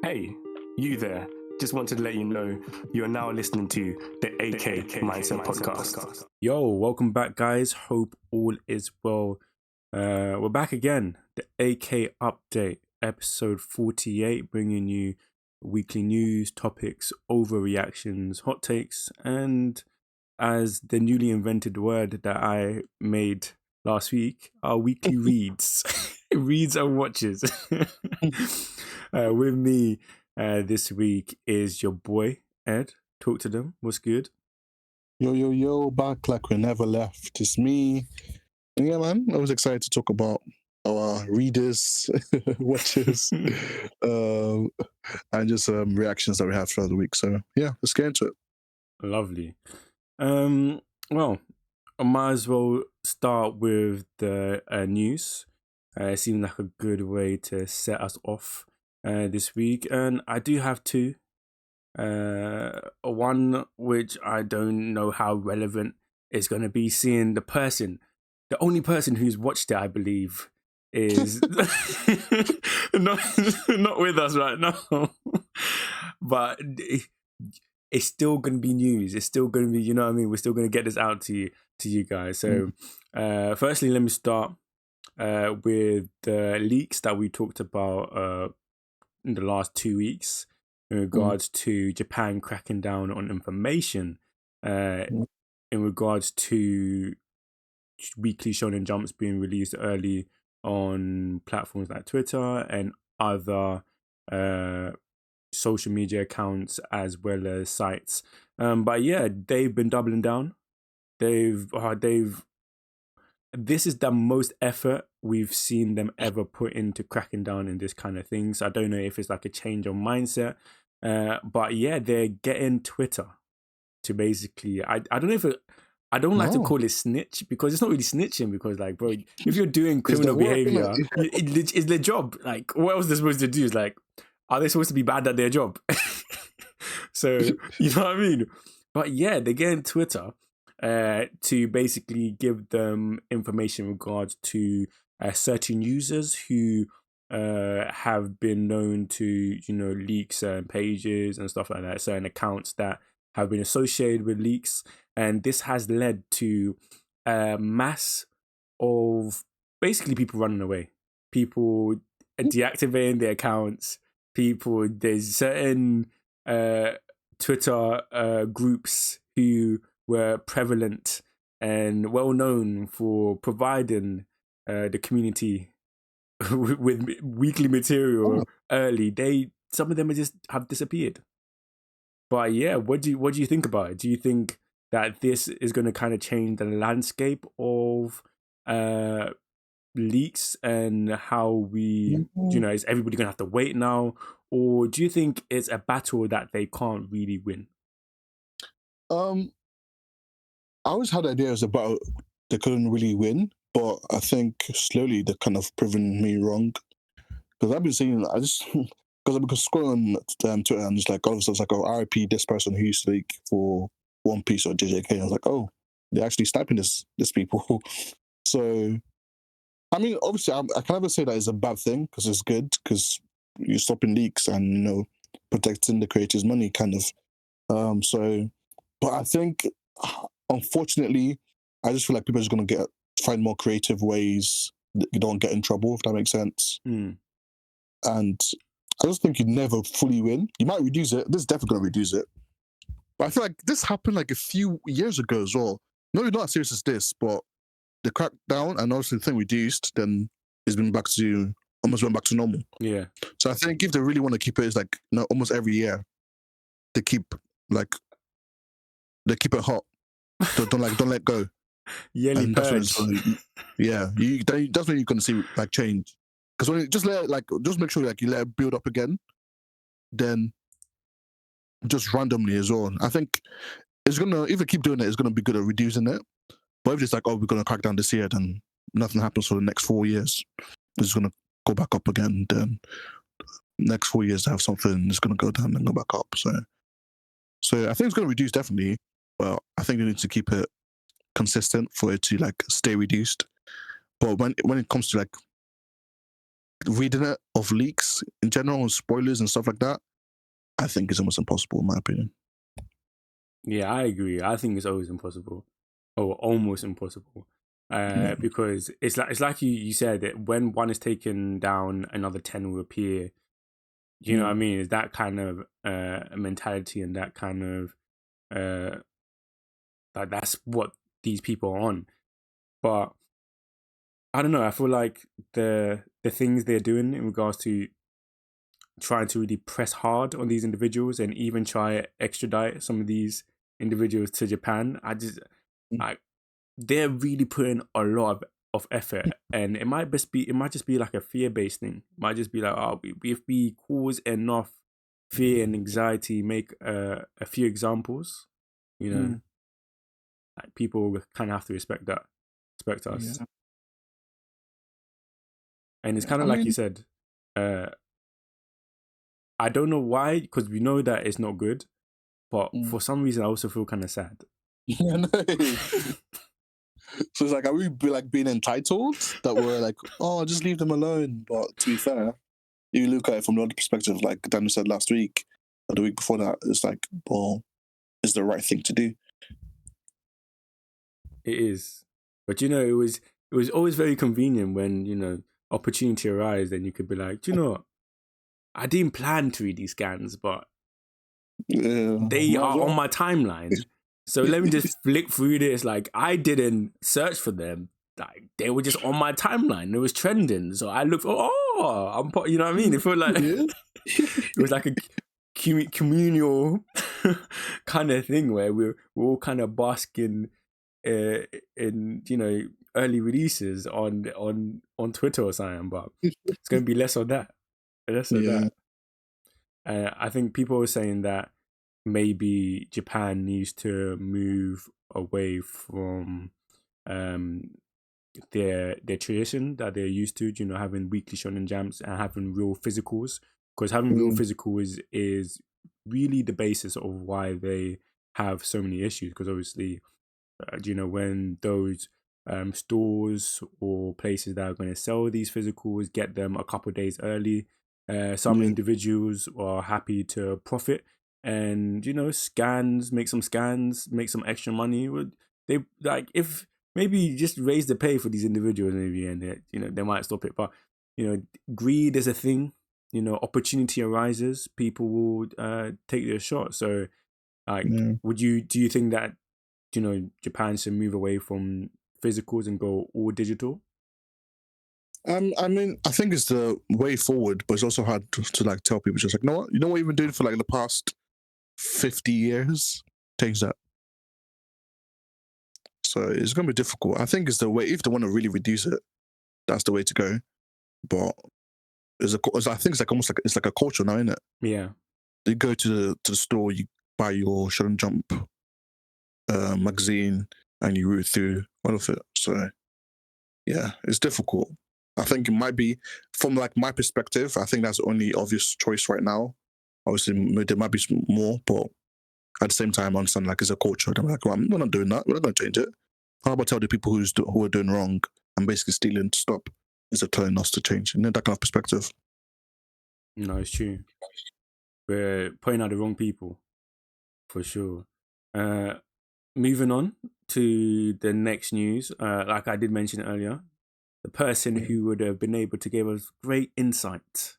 Hey, you there. Just wanted to let you know you are now listening to the AK Mindset Podcast. Yo, welcome back, guys. Hope all is well. We're back again. The AK Update, episode 48, bringing you weekly news, topics, overreactions, hot takes, and as the newly invented word that I made last week, our weekly reads. Reads and watches. With me this week is your boy, Ed. Talk to them. What's good? Yo, back like we never left. It's me. And yeah, man, I was excited to talk about our readers, watches, and just reactions that we have throughout the week. So yeah, let's get into it. Lovely. Well, I might as well start with the news. It seemed like a good way to set us off this week. And I do have two. One which I don't know how relevant it's going to be, seeing the only person who's watched it, I believe, is not with us right now. But it's still going to be news. It's still going to be, you know what I mean? We're still going to get this out to you guys. So firstly, let me start with the leaks that we talked about in the last 2 weeks in regards to Japan cracking down on information in regards to weekly shonen jumps being released early on platforms like Twitter and other social media accounts as well as sites. But yeah, they've been doubling down. This is the most effort we've seen them ever put into cracking down in this kind of thing. So I don't know if it's like a change of mindset. But yeah, they're getting Twitter to basically, I don't know if I don't like to call it snitch, because it's not really snitching, because like, bro, if you're doing criminal behavior, it's their job. Like, what else they're supposed to do is like, are they supposed to be bad at their job? So, you know what I mean? But yeah, they're getting Twitter to basically give them information in regards to certain users who have been known to, you know, leak certain pages and stuff like that, certain accounts that have been associated with leaks. And this has led to a mass of basically people running away, people deactivating their accounts, there's certain Twitter groups who were prevalent and well known for providing the community with weekly material early. Some of them have disappeared. But yeah, what do you think about it? Do you think that this is going to kind of change the landscape of leaks and how we, you know, is everybody going to have to wait now? Or do you think it's a battle that they can't really win? I always had ideas about they couldn't really win, but I think slowly they're kind of proven me wrong. Because I've been seeing, because I've been scrolling on Twitter and it's like all of a sudden it's like, oh, RIP this person who used to leak for One Piece or JJK. I was like, oh, they're actually sniping this people. So, I mean, obviously, I can never say that is a bad thing, because it's good, because you're stopping leaks and, you know, protecting the creator's money, kind of. But I think, unfortunately, I just feel like people are just going to find more creative ways that you don't get in trouble, if that makes sense. And I just think you'd never fully win. You might reduce it. This is definitely going to reduce it. But I feel like this happened like a few years ago as well. No, it's not as serious as this, but the crackdown and obviously the thing reduced, then it's been almost went back to normal. Yeah. So I think if they really want to keep it, it's like, you know, almost every year they keep it hot. So don't let go. Yearly and purge. that's when you're gonna see like change. Because when you just make sure like you let it build up again, then just randomly as well. I think it's gonna, if they keep doing it, it's gonna be good at reducing it. But if it's like, oh, we're gonna crack down this year, then nothing happens for the next 4 years. It's gonna go back up again. Then next 4 years to have something, it's gonna go down and go back up. So I think it's gonna reduce definitely. Well, I think you need to keep it consistent for it to like stay reduced. But when it comes to like reading it of leaks in general, and spoilers and stuff like that, I think it's almost impossible in my opinion. Yeah, I agree. I think it's always impossible, or almost impossible, because it's like you said that when one is taken down, another 10 will appear. You know what I mean? It's that kind of mentality and that kind of that's what these people are on. But I don't know. I feel like the things they're doing in regards to trying to really press hard on these individuals and even try extradite some of these individuals to Japan. They're really putting a lot of effort, and it might just be like a fear-based thing. It might just be like, oh, if we cause enough fear and anxiety, make a few examples, like people kind of have to respect us. Yeah. And it's kind of like you said, I don't know why, because we know that it's not good, but for some reason I also feel kind of sad. Yeah, no. So it's like, are we being entitled that we're like, oh, just leave them alone? But to be fair, if you look at it from the other perspective, like Daniel said last week or the week before that, it's like, well, it's the right thing to do. It is, but it was always very convenient when opportunity arises, then you could be like, do you know what? I didn't plan to read these scans, but they are on my timeline. So let me just flick through this. Like, I didn't search for them. Like, they were just on my timeline. It was trending. So I looked, you know what I mean? It felt like it was like a communal kind of thing where we're all kind of basking in early releases on Twitter or something. But it's going to be less of that. I think people were saying that maybe Japan needs to move away from their tradition that they're used to, having weekly shonen jumps and having real physicals. Because having real physicals is really the basis of why they have so many issues. Because obviously, when those stores or places that are going to sell these physicals get them a couple of days early, some individuals are happy to profit and make some extra money. They like, if maybe just raise the pay for these individuals maybe, and they might stop it. But greed is a thing. Opportunity arises, people will take their shot. So like, do you think that Japan should move away from physicals and go all digital? I mean, I think it's the way forward, but it's also hard to like tell people, just like, you know what you've been doing for like the past 50 years? Change that. So it's going to be difficult. I think it's the way, if they want to really reduce it, that's the way to go. But I think it's like almost like it's like a culture now, isn't it? Yeah. You go to the store, you buy your Shonen Jump magazine, and you root through all of it. So yeah, it's difficult. I think it might be, from like my perspective, I think that's the only obvious choice right now. Obviously, there might be some more, but at the same time, I understand like it's a culture. I'm like, well, we're not doing that. We're not going to change it. How about tell the people who are doing wrong and basically stealing to stop, instead of telling us to change? That kind of perspective. No, it's true. We're pointing out the wrong people, for sure. Moving on to the next news, like I did mention earlier, the person who would have been able to give us great insight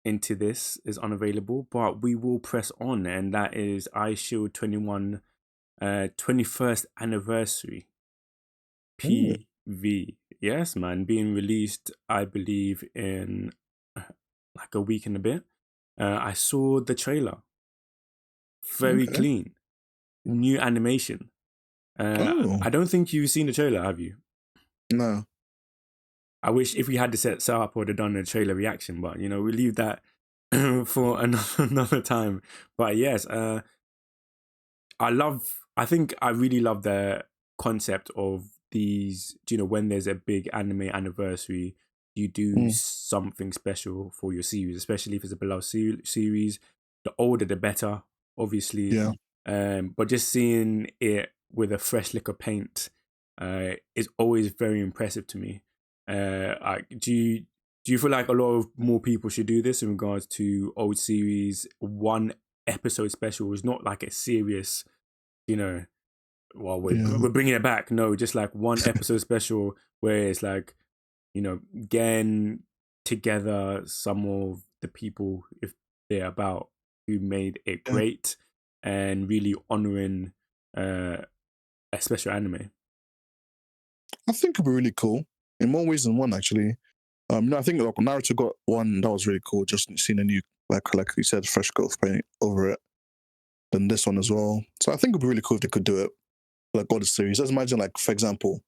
into this is unavailable, but we will press on, and that is Eyeshield 21 21st anniversary PV. Yes, man, being released, I believe, in like a week and a bit. I saw the trailer. Very clean. New animation. I don't think you've seen the trailer, have you? No. I wish if we had the set up, I would have done a trailer reaction, but we leave that for another time. But yes, I think I really love the concept of these, when there's a big anime anniversary, you do something special for your series, especially if it's a beloved series. The older, the better, obviously. Yeah. But just seeing it with a fresh lick of paint is always very impressive to me. Do Do you feel like a lot of more people should do this in regards to old series? One episode special is not like a serious, you know, well, we're bringing it back. No, just like one episode special where it's like, you know, getting together some of the people, if they're about, who made it great, and really honoring a special anime. I think it'd be really cool in more ways than one, actually. I think like Naruto got one that was really cool. Just seeing a new, like you said, fresh growth paint over it. Then this one as well. So I think it'd be really cool if they could do it, like all the series. Let's imagine, like for example,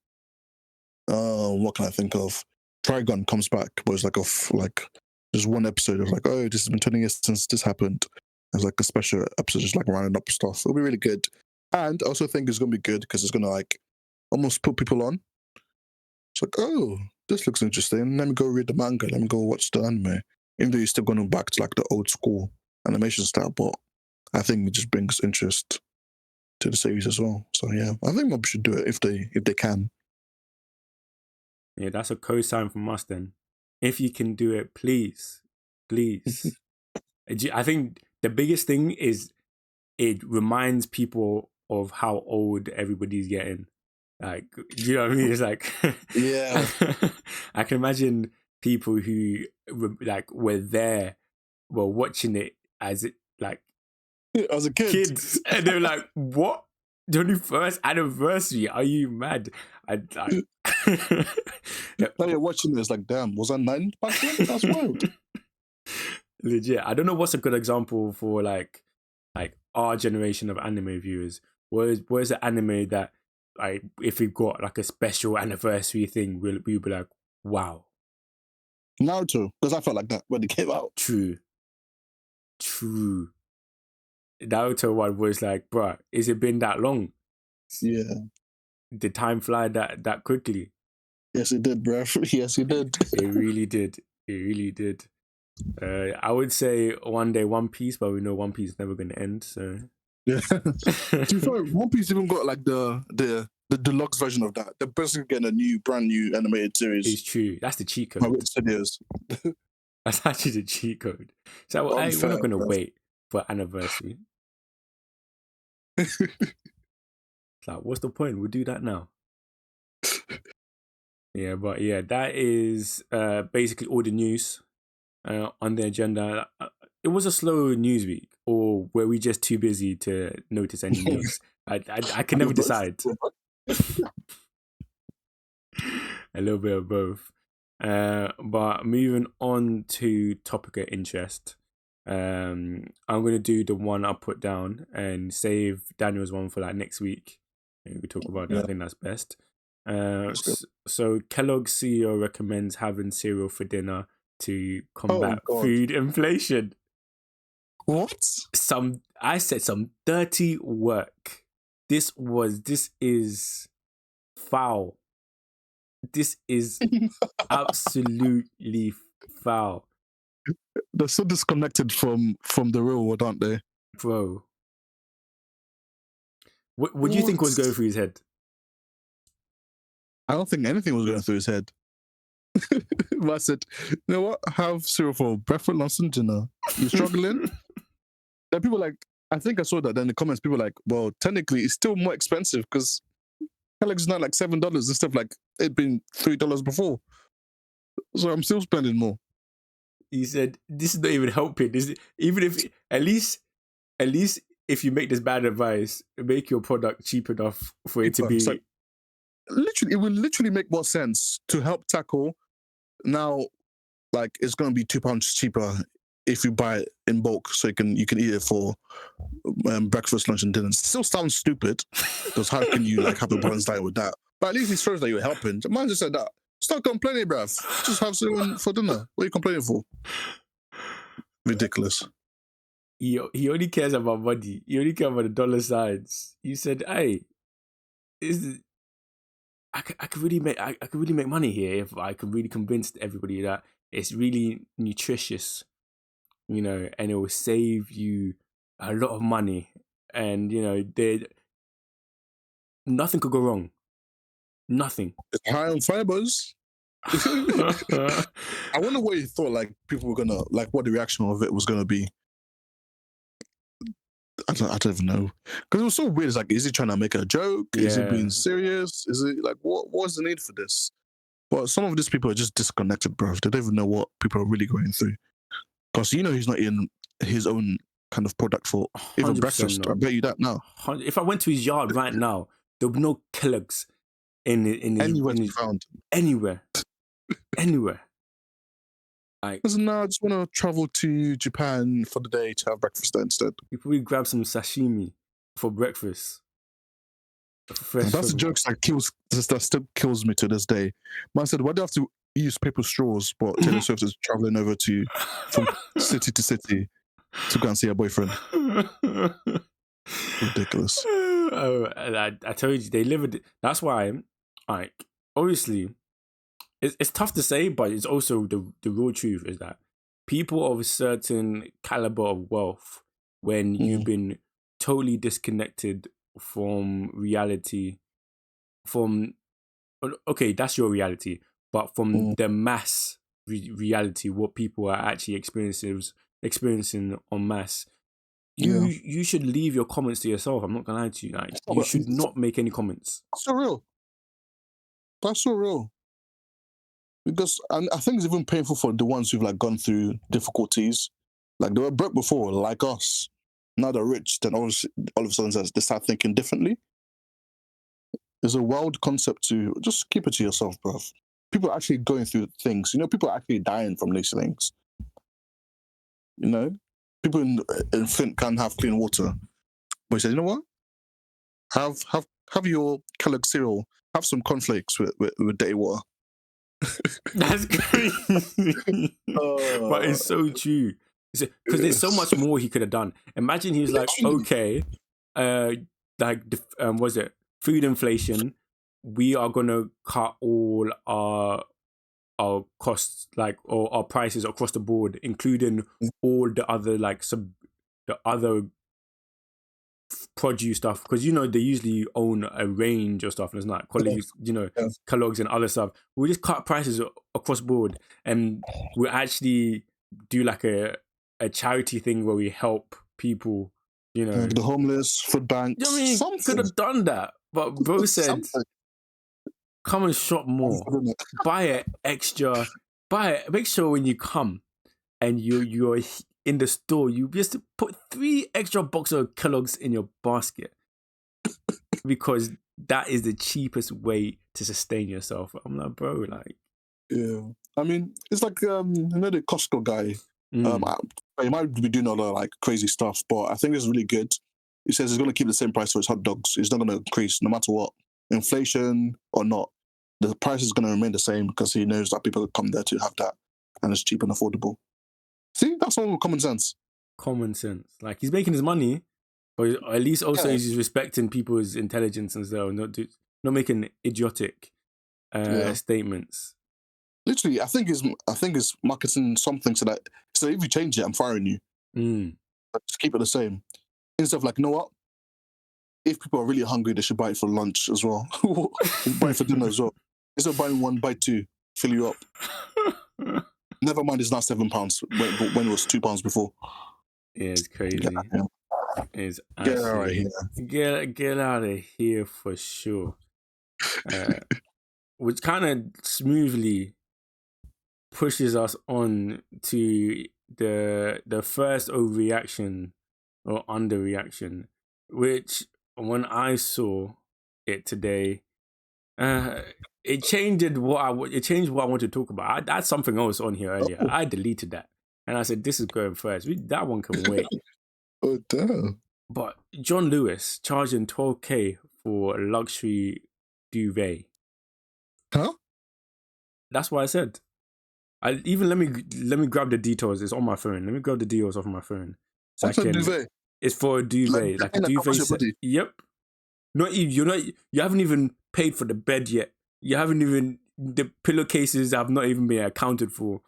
what can I think of? Trigun comes back, but it's like like just one episode of like, oh, this has been 20 years since this happened. It's like a special episode, just like rounding up stuff. It'll be really good, and I also think it's gonna be good because it's gonna like almost put people on. It's like, oh, this looks interesting. Let me go read the manga. Let me go watch the anime. Even though you're still going back to like the old school animation style, but I think it just brings interest to the series as well. So yeah, I think Mob should do it if they can. Yeah, that's a co-sign from us then. If you can do it, please. I think the biggest thing is it reminds people of how old everybody's getting. Like, you know what I mean? It's like, yeah, I can imagine people who like were there, were watching it as it like as a kid, kids, and they were like, "What? 21st anniversary? Are you mad?" Now you're watching this, like, damn, was I 9 back then? That's wild. Legit. I don't know what's a good example for like our generation of anime viewers. Where's the anime that, like, if we've got like a special anniversary thing, we'll be like, wow. Naruto, because I felt like that when it came out. True. Naruto one was like, bruh, is it been that long? Yeah. Did time fly that quickly? Yes, it did, bruh. Yes, it did. It really did. I would say one day One Piece, but we know One Piece is never going to end. So yeah. To be fair, One Piece even got like the deluxe version of that. They're basically getting a brand new animated series. It's true. That's the cheat code. That's actually the cheat code. So we're not going to wait for anniversary. It's like, what's the point? We'll do that now. Yeah, but yeah, that is basically all the news on the agenda. It was a slow news week, or were we just too busy to notice any news? I can never decide. A little bit of both. But moving on to topic of interest, I'm going to do the one I put down and save Daniel's one for like next week. And we talk about that. I think that's best. So Kellogg CEO recommends having cereal for dinner to combat food inflation. What? I said some dirty work. This is foul. This is absolutely foul. They're so disconnected from the real world, aren't they? Bro. What do you think was going through his head? I don't think anything was going through his head. But I said, you know what? Have cereal for breakfast, lunch, and dinner. You struggling? Then people like, I think I saw that. Then in the comments, people like, well, technically, it's still more expensive because Kellogg's not like $7 and stuff. Like it'd been $3 before, so I'm still spending more. He said, "This is not even helping. Even if at least if you make this bad advice, make your product cheap enough for it to be." Like, literally, it will literally make more sense to help tackle. Now, like it's going to be £2 cheaper if you buy it in bulk, so you can eat it for breakfast, lunch, and dinner. It still sounds stupid because how can you like have a balanced diet with that? But at least it shows that you're helping. Man just said that. Stop complaining, bruv. Just have something for dinner. What are you complaining for? Ridiculous. He only cares about money. He only cares about the dollar signs. He said, "Hey, I could really make money here if I could really convince everybody that it's really nutritious, you know, and it will save you a lot of money, and you know, nothing could go wrong. Nothing. It's high on fibers. I wonder what he thought. Like people were gonna like what the reaction of it was gonna be. I don't even know because it was so weird. It's like, is he trying to make a joke? Is he being serious? Is it like what's the need for this? But some of these people are just disconnected, bro. They don't even know what people are really going through. Because he's not in his own kind of product for even breakfast. No. I bet you that now. If I went to his yard right now, there would be no Kellogg's in Anywhere to be found. Anywhere. Like, listen, no, I just want to travel to Japan for the day to have breakfast there instead. You probably grab some sashimi for breakfast. That's the jokes that still kills me to this day. Man said, why do you have to use paper straws? But Taylor Swift is traveling over from city to city to go and see her boyfriend. Ridiculous. Oh, I told you they live it. That's why, like, obviously, it's tough to say, but it's also the real truth is that people of a certain caliber of wealth, when you've been totally disconnected from reality, okay, that's your reality, but from the mass reality, what people are actually experiencing en masse, you should leave your comments to yourself. I'm not gonna lie to you. Like, you should not make any comments. That's so real. Because I think it's even painful for the ones who've like gone through difficulties. Like they were broke before, like us. Now they're rich, then all of a sudden they start thinking differently. It's a wild concept to just keep it to yourself, bro. People are actually going through things. People are actually dying from these things. People in Flint can't have clean water. But he said, you know what? Have your Kellogg cereal. Have some cornflakes with dirty water. That's crazy. But it's so true. Because there's so much more he could have done. Imagine he was like, okay, was it food inflation? We are gonna cut all our costs, like, or our prices across the board, including all the other the other produce stuff, because they usually own a range of stuff, and it's not Kellogg's and other stuff. We just cut prices across board, and we actually do like a charity thing where we help people, the homeless, food banks. Could have done that, but bro said, come and shop more, buy it extra, make sure when you come and you're in the store, you just put 3 extra boxes of Kellogg's in your basket, because that is the cheapest way to sustain yourself. I'm like, bro, like, yeah. I mean, it's like the Costco guy. He might be doing all the like crazy stuff, but I think it's really good. He says he's going to keep the same price for his hot dogs. It's not going to increase no matter what, inflation or not. The price is going to remain the same because he knows that people come there to have that, and it's cheap and affordable. See, that's all common sense. Common sense. Like, he's making his money, but at least also he's respecting people's intelligence and so not making idiotic statements. Literally, I think it's marketing something so that if you change it, I'm firing you. But just keep it the same. Instead of like, you know what? If people are really hungry, they should buy it for lunch as well. Buy it for dinner as well. Instead of buying 1, buy 2, fill you up. Never mind, it's now £7 when it was £2 before. Yeah, it's crazy. It's get out of here. Get out of here for sure. Which kind of smoothly pushes us on to the first overreaction or underreaction, which when I saw it today, it changed what I wanted to talk about. I had something else on here earlier. I deleted that, and I said this is going first. That one can wait. Oh damn! But John Lewis charging $12,000 for a luxury duvet. Huh? That's what I said. Let me grab the details. It's on my phone. Let me grab the details off my phone. So What's a duvet? It's for a duvet, like a duvet. Yep. You haven't even paid for the bed yet. You haven't even, the pillowcases have not even been accounted for.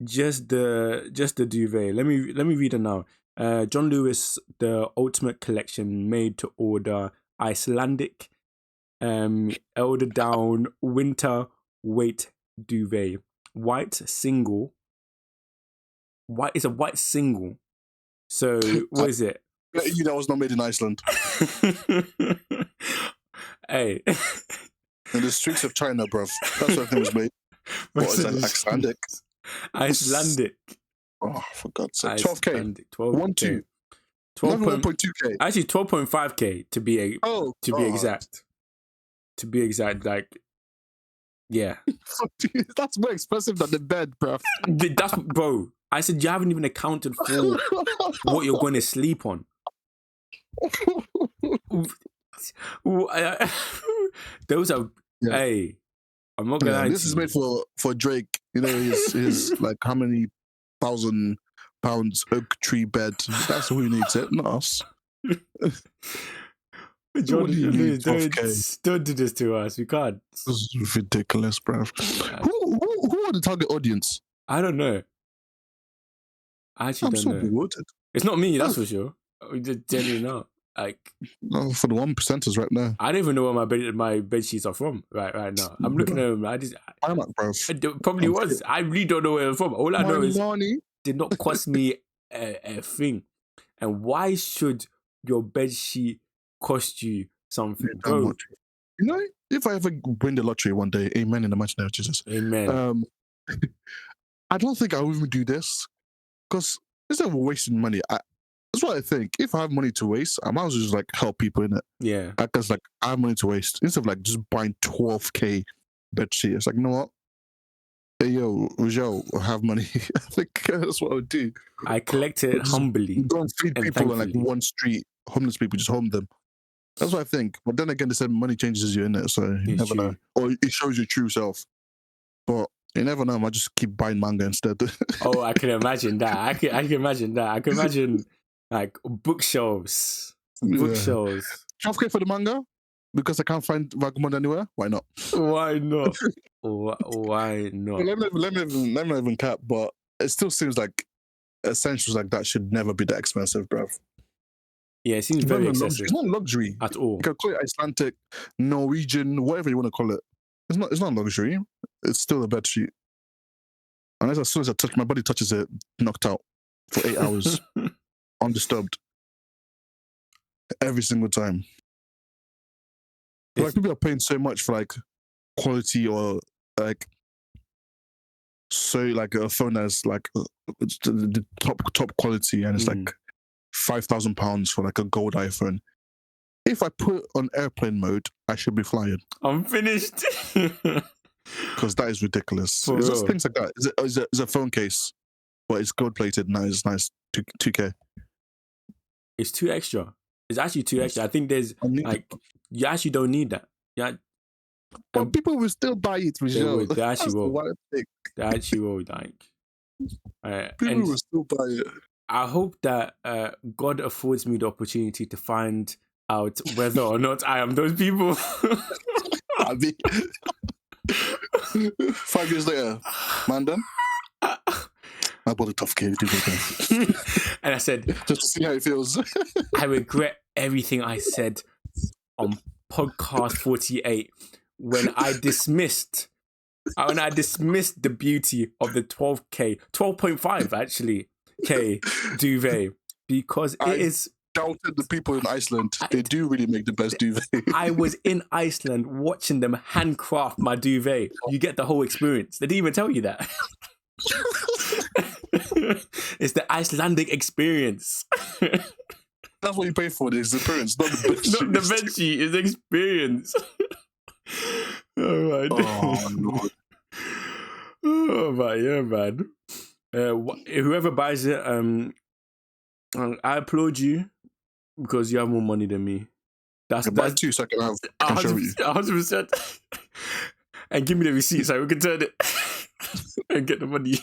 Just the duvet. Let me read it now. John Lewis, the ultimate collection, made to order, Icelandic, elder down, winter weight duvet, white single. White. It's a white single. So what is it? You know, was not made in Iceland. Hey. In the streets of China, bruv. That's where it was made. What is that? Icelandic? Icelandic. Oh, for God's sake. 12K. 12K. 1.2K. Actually, 12.5K to be exact. To be exact, like, yeah. That's more expensive than the bed, bruv. That's, bro. I said you haven't even accounted for what you're going to sleep on. Those are, hey, I'm not gonna lie. This is made for Drake. You know, his like how many £1,000 oak tree bed. That's who needs it, not us. Jordan, don't do this to us. We can't. This is ridiculous, bruv. Who are the target audience? I don't know. I actually don't know. Bewildered. It's not me, that's for sure. We just genuinely not. Like, no, for the 1%ers right now. I don't even know where my bed sheets are from right now. I'm looking at them. I'm not, bruv. Probably was. I really don't know where they're from. All I know is did not cost me a thing. And why should your bed sheet cost you something, bro? You know, if I ever win the lottery one day, amen in the mighty name of Jesus. Amen. I don't think I will even do this because instead of wasting money, that's what I think. If I have money to waste, I might as well just like help people in it. Yeah. Because like I have money to waste instead of like just buying 12K bed sheet. It's like, you know what? Hey yo, I have money. I think that's what I would do. I collect it humbly. Go and feed people on like one street, homeless people, just home them. That's what I think. But then again, they said money changes you in it, so you never know. Or it shows your true self. But you never know. I might just keep buying manga instead. Oh, I can imagine that. I can imagine that. I can imagine like bookshelves. 12K for the manga because I can't find Vagabond anywhere. Why not? Why not? Why not? Let me not even cap, but it still seems like essentials like that should never be that expensive, bruv. Yeah, it seems very excessive. It's not luxury at all. You can call it Icelandic, Norwegian, whatever you want to call it. It's not luxury. It's still a bed sheet. Unless as soon as my body touches it, knocked out for 8 hours, undisturbed, every single time. Like people are paying so much for like quality or like like a phone that's like the top quality, and it's like £5,000 for like a gold iPhone. If I put on airplane mode, I should be flying. I'm finished. Because that is ridiculous. It's just things like that. It's a phone case, but it's gold plated. Nice. 2K. It's too extra. It's actually too extra. I think there's like you actually don't need that. Yeah. But people will still buy it. They actually will. They actually will. Like, people will still buy it. I hope that God affords me the opportunity to find out whether or not I am those people. 5 years later, man done. I bought a tough kid. And I said, just to see how it feels. I regret everything I said on podcast 48 when I dismissed the beauty of the 12.5 actually K duvet because it is. Doubted the people in Iceland. They do really make the best duvet. I was in Iceland watching them handcraft my duvet. You get the whole experience. They didn't even tell you that. It's the Icelandic experience. That's what you pay for, the experience, not the bed sheet. Not the bed sheet, it's the experience. Oh, Lord. Oh, but yeah, man. Whoever buys it, I applaud you because you have more money than me. That's 2 seconds. I can show you 100%. And give me the receipt so we can turn it and get the money.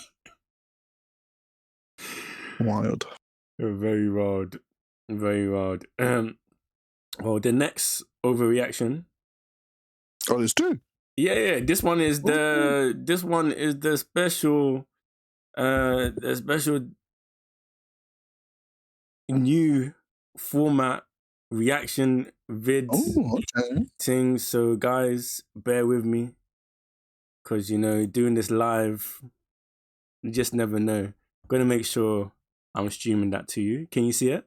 Wild. Very wild. Very wild. Well, the next overreaction. Oh, there's 2. Yeah. This one is the special. The special new format reaction vid thing. So guys, bear with me. because doing this live, you just never know. I'm gonna make sure I'm streaming that to you. Can you see it?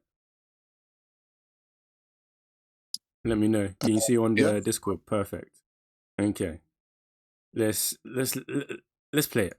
Let me know. Can you see on the Discord? Perfect. Okay. Let's play it.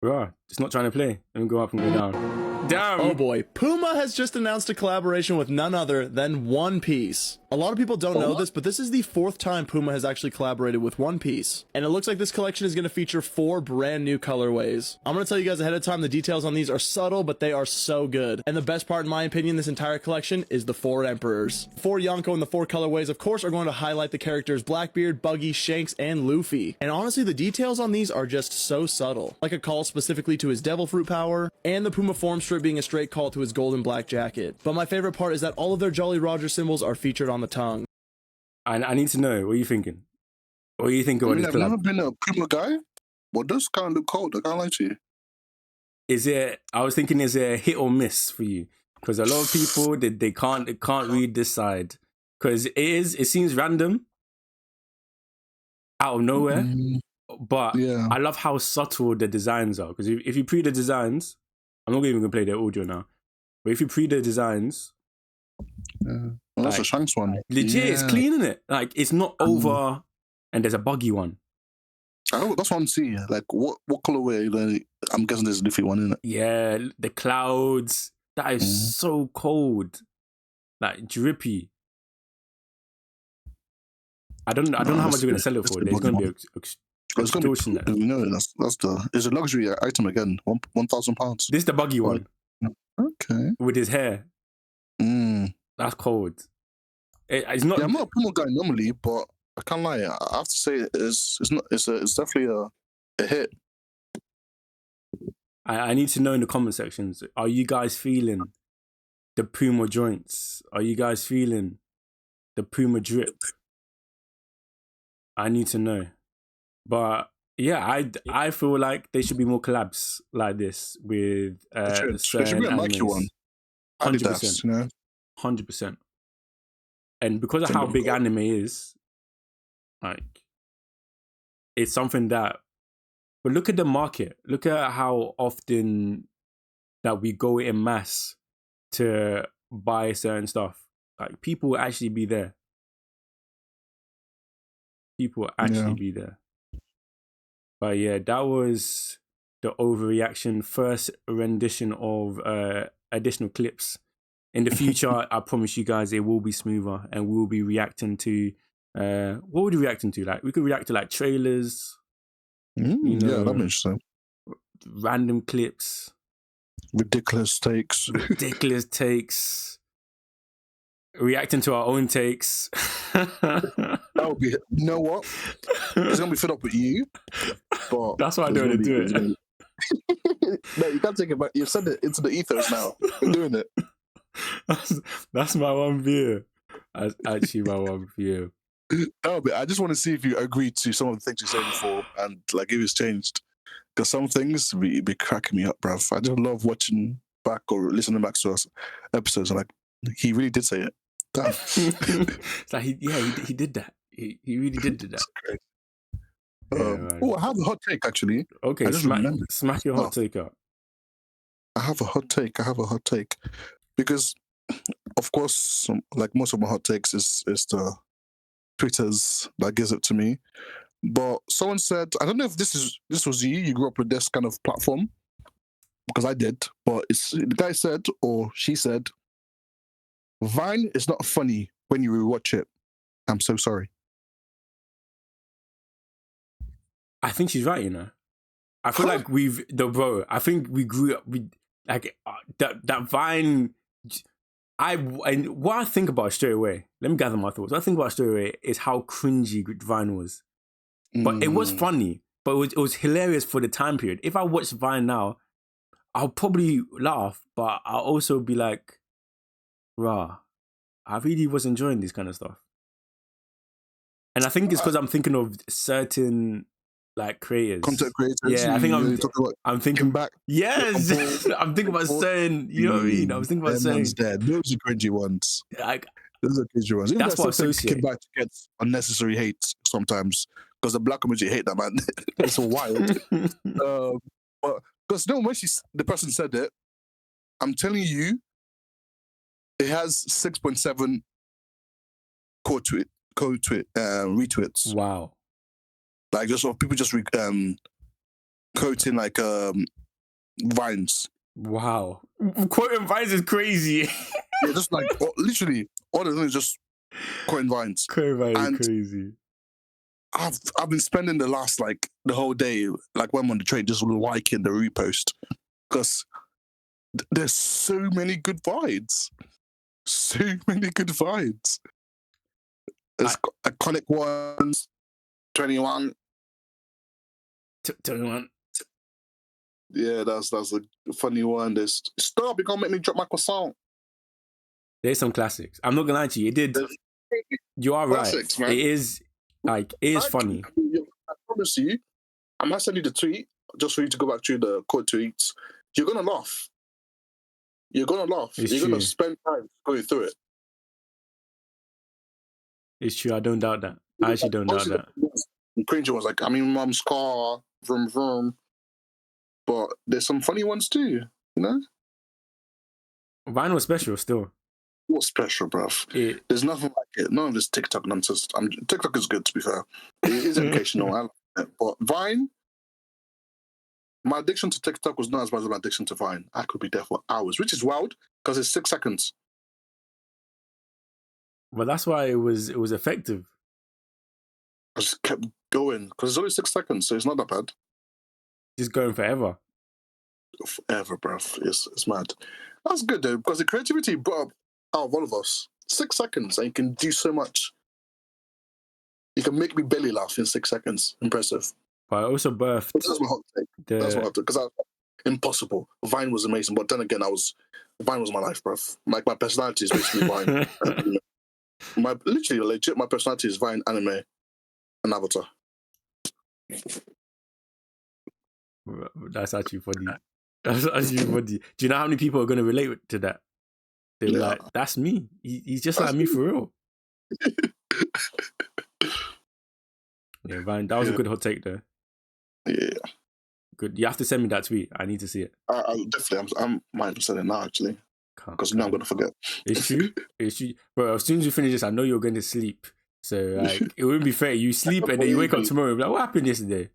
Right. It's not trying to play. Let me go up and go down. Damn. Oh boy, Puma has just announced a collaboration with none other than One Piece. A lot of people don't know this, but this is the 4th time Puma has actually collaborated with One Piece. And it looks like this collection is going to feature 4 brand new colorways. I'm going to tell you guys ahead of time, the details on these are subtle, but they are so good. And the best part, in my opinion, this entire collection is the 4 Emperors. 4 Yonko and the 4 colorways, of course, are going to highlight the characters Blackbeard, Buggy, Shanks, and Luffy. And honestly, the details on these are just so subtle. Like a call specifically to his Devil Fruit power, and the Puma form strip being a straight call to his golden black jacket. But my favorite part is that all of their Jolly Roger symbols are featured on the tongue. I need to know, what are you thinking? What do you think about this collab? I've never been a Puma guy. What does kind of look cold? I can't lie to you. I was thinking, is it a hit or miss for you? Because a lot of people, they can't read this side. Because it seems random, out of nowhere. But I love how subtle the designs are. Because if you pre the designs, I'm not even going to play their audio now. But if you pre the designs... Well, that's a Shanks one. Legit, it's clean, isn't it? Like, it's not over and there's a buggy one. Oh, that's what I'm seeing. Like, what colorway? I'm guessing there's a Luffy one, isn't it? Yeah, the clouds. That is so cold. Like, drippy. I don't know how much you're going to sell it for. There's going to be extortionate. It's a luxury item again. £1,000. This is the buggy one. Okay. With his hair. That's cold. It's not. Yeah, I'm not a Puma guy normally, but I can't lie. I have to say it's definitely a hit. I need to know in the comment sections. Are you guys feeling the Puma joints? Are you guys feeling the Puma drip? I need to know. But yeah, I feel like there should be more collabs like this with there should be a Nike one. 100%. 100%. And because of how big anime is, like, it's something that... But look at the market. Look at how often that we go in mass to buy certain stuff. Like, people will actually be there. People will actually be there. But yeah, that was the overreaction first rendition of additional clips. In the future, I promise you guys, it will be smoother, and we'll be reacting to what would we reacting to? Like, we could react to like trailers. Yeah, that makes sense. Random clips, ridiculous takes, reacting to our own takes. That would be. You know what? It's gonna be fed up with you. But that's why I don't want to do it. No, you can't take it back. You've sent it into the ethos now. We're doing it. That's my one view. That's actually my one view. No, but I just want to see if you agree to some of the things you said before, and like if it's changed. Because some things be cracking me up, bruv. I just love watching back or listening back to us episodes. And like, he really did say it. Damn. It's like he did that. He really did that. That's great. I have a hot take actually. Okay, smack your hot take out. I have a hot take because, of course, like most of my hot takes is the Twitters that gives it to me. But someone said, I don't know if this was you grew up with this kind of platform, because I did. But the guy said, or she said, Vine is not funny when you rewatch it. I'm so sorry. I think she's right, you know. I feel like I think we grew up with like that Vine. And what I think about it straight away, let me gather my thoughts. What I think about it straight away is how cringy Vine was. But it was funny, but it was hilarious for the time period. If I watch Vine now, I'll probably laugh, but I'll also be like, rah, I really was enjoying this kind of stuff. And I think it's because I'm thinking of certain like creators, content creators. Yeah, I think I'm thinking back. Yes, I'm thinking about saying, you know what I mean? I was thinking about saying those are cringy ones. Like, those are cringy ones. That's what I associate. Kim back gets unnecessary hate sometimes because the black community hate that, man. It's wild. But because no, when the person said it, I'm telling you, it has 6.7 retweets. Wow. Like just people just quoting like vines. Wow. Quoting vines is crazy. Yeah, just like literally all the things just quoting vines. Quoting vines And is crazy. I've been spending the whole day, like when I'm on the train, just liking the repost because there's so many good vines. So many good vines. There's iconic ones. 21. 21. Yeah, that's a funny one. There's stop, you're gonna make me drop my croissant. There's some classics. I'm not gonna lie to you. It did. You are Classics, right. man. It is funny. I promise you, I might send you the tweet just for you to go back to the quote tweets. You're gonna laugh. You're gonna laugh. It's You're true. gonna spend time going through it. It's true. I don't doubt that. I actually don't doubt that. The cringe was like, I'm in mum's car, vroom vroom. But there's some funny ones too, you know? Vine was special still. What's special, bruv? There's nothing like it. None of this TikTok nonsense. TikTok is good, to be fair. It is educational. I like it. But Vine, my addiction to TikTok was not as bad as my addiction to Vine. I could be there for hours, which is wild because it's 6 seconds. But that's why it was effective. I just kept going because it's only 6 seconds, so it's not that bad. Just going forever. Forever, bruv. It's mad. That's good though, because the creativity brought up out of all of us. 6 seconds, and you can do so much. You can make me belly laugh in 6 seconds. Impressive. But I also birthed. That's my hot take. That's my hot take. Because impossible. Vine was amazing, but then again, Vine was my life, bruv. Like my personality is basically Vine. My personality is Vine, anime, and Avatar. That's actually funny. That's actually funny. Do you know how many people are going to relate to that? They're like, that's me. He's just like me for real. Yeah, Vine. That was a good hot take there. Yeah. Good. You have to send me that tweet. I need to see it. I definitely. I'm minded to send it now, actually. Because now I'm going to forget. It's true. It's true. Bro, as soon as you finish this, I know you're going to sleep. So, like, it wouldn't be fair. You sleep and then you wake up tomorrow and be like, what happened yesterday?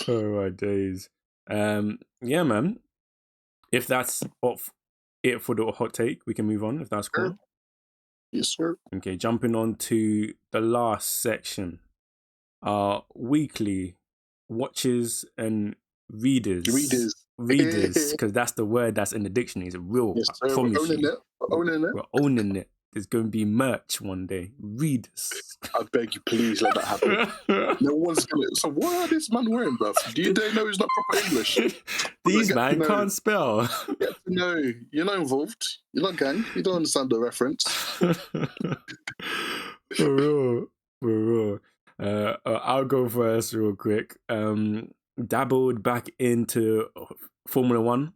Oh, my days. Yeah, man. If that's it for the hot take, we can move on, if that's cool. Yes, sir. Okay, jumping on to the last section. Our weekly watches and readers, because that's the word that's in the dictionary. It's real. Yes, I promise We're owning it. There's going to be merch one day. Readers. I beg you, please let that happen. No one's going to. So what are this man wearing, bruv? Do they know he's not proper English? These man can't spell. No, you're not involved. You're not gang. You don't understand the reference. For real. I'll go first real quick. Dabbled back into Formula One,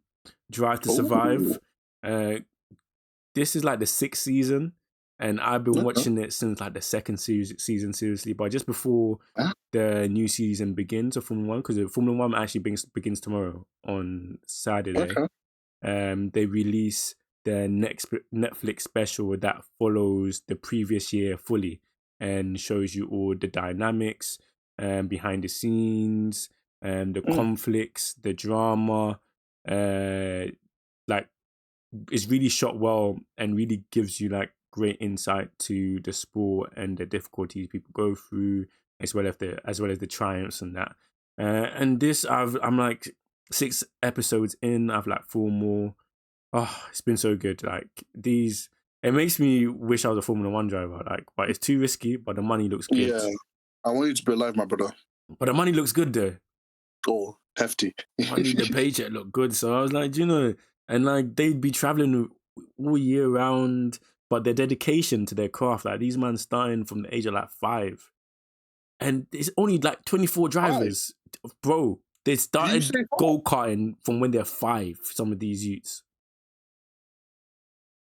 Drive to Survive. This is like the 6th season, and I've been watching it since like the 2nd season, seriously. But just before the new season begins of Formula One, because Formula One actually begins tomorrow on Saturday. They release their next Netflix special that follows the previous year fully and shows you all the dynamics behind the scenes, the conflicts, the drama. Like, it's really shot well and really gives you like great insight to the sport and the difficulties people go through, as well as the triumphs and that. And this, I'm like 6 episodes in. I've like 4 more. Oh, it's been so good. Like these, it makes me wish I was a Formula One driver. Like, but it's too risky. But the money looks good. Yeah, I want you to be alive, my brother. But the money looks good though. Oh, hefty. The paycheck looked good. So I was like, and like they'd be traveling all year round, but their dedication to their craft, like these men starting from the age of like 5, and it's only like 24 drivers, bro. They started go-karting from when they're 5. Some of these youths,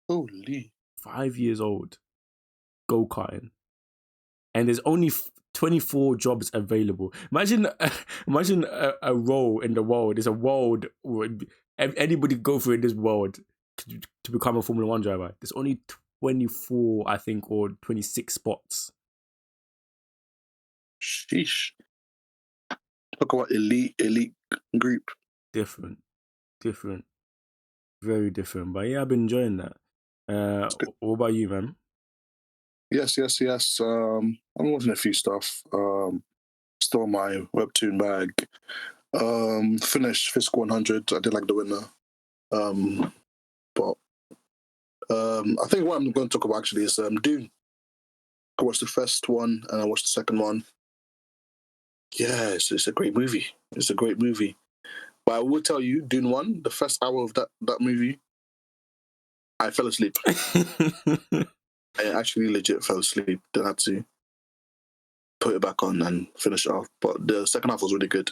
holy, 5 years old, go-karting, and there's only 24 jobs available. Imagine a role in the world. There's a world where anybody go through in this world to become a Formula One driver. There's only 24, I think, or 26 spots. Sheesh. Talk about elite group. Different, very different. But yeah, I've been enjoying that. What about you, man? Yes. I'm watching a few stuff. Still my webtoon bag. Finished Fiscal 100. I did like the winner. But I think what I'm going to talk about actually is Dune. I watched the first one and I watched the second one. Yeah, it's a great movie. It's a great movie. But I will tell you, Dune 1, the first hour of that movie, I fell asleep. I actually legit fell asleep. Then I had to put it back on and finish it off. But the second half was really good.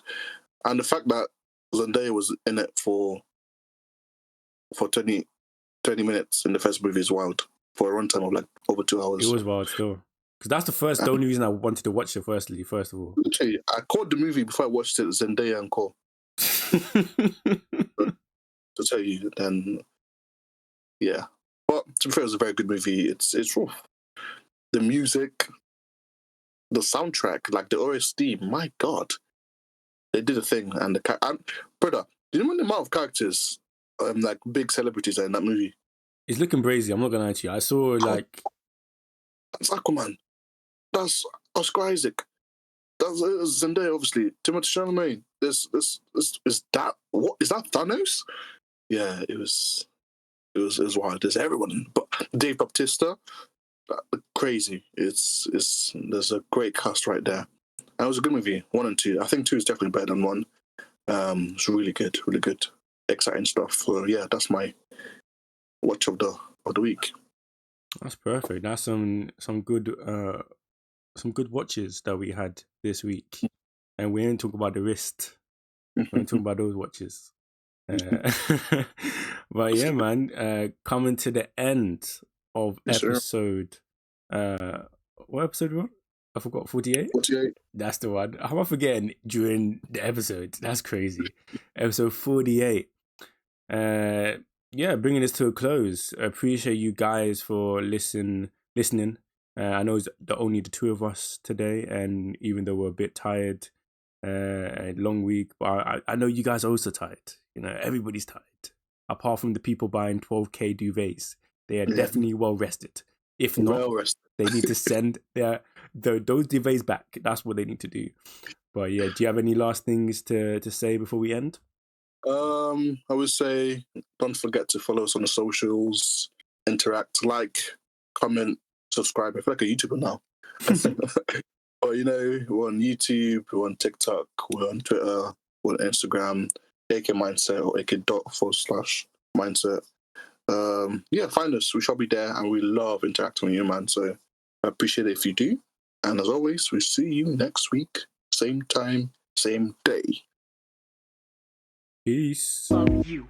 And the fact that Zendaya was in it for 20 minutes in the first movie is wild. For a runtime of like over 2 hours. It was wild still. Because that's the only reason I wanted to watch it first of all. Literally, I called the movie before I watched it, Zendaya and Co. To tell you, then, yeah. But to be fair, it was a very good movie. It's rough. The music, the soundtrack, like the OST, my God. They did a thing. And brother, do you know the amount of characters, like big celebrities are in that movie? It's looking brazy, I'm not going to lie to you. I saw like... That's Aquaman. That's Oscar Isaac. That's Zendaya, obviously. Timothée Chalamet. Is that what? Is that Thanos? Yeah, it was wild. There's everyone, but Dave Bautista, crazy. It's there's a great cast right there. And it was a good movie, 1 and 2. I think 2 is definitely better than 1. It's really good, exciting stuff. So yeah, that's my watch of the week. That's perfect. That's some good watches that we had this week, and we didn't talk about the wrist. We didn't talk about those watches. But yeah, man, coming to the end of episode. What episode was? I forgot. 48. 48. That's the one. How am I forgetting during the episode? That's crazy. Episode 48. Yeah, bringing this to a close. I appreciate you guys for listening. I know it's only the two of us today, and even though we're a bit tired, a long week, but I know you guys are also tired. You know, everybody's tired. Apart from the people buying 12K duvets, they are definitely well rested. If not, they need to send those duvets back. That's what they need to do. But yeah, do you have any last things to say before we end? I would say don't forget to follow us on the socials, interact, like, comment, subscribe. I feel like a YouTuber now. But you know, we're on YouTube, we're on TikTok, we're on Twitter, we're on Instagram, AK Mindset or AK./mindset. Yeah, find us. We shall be there, and we love interacting with you, man. So I appreciate it if you do. And as always, we'll see you next week, same time, same day. Peace. Love you.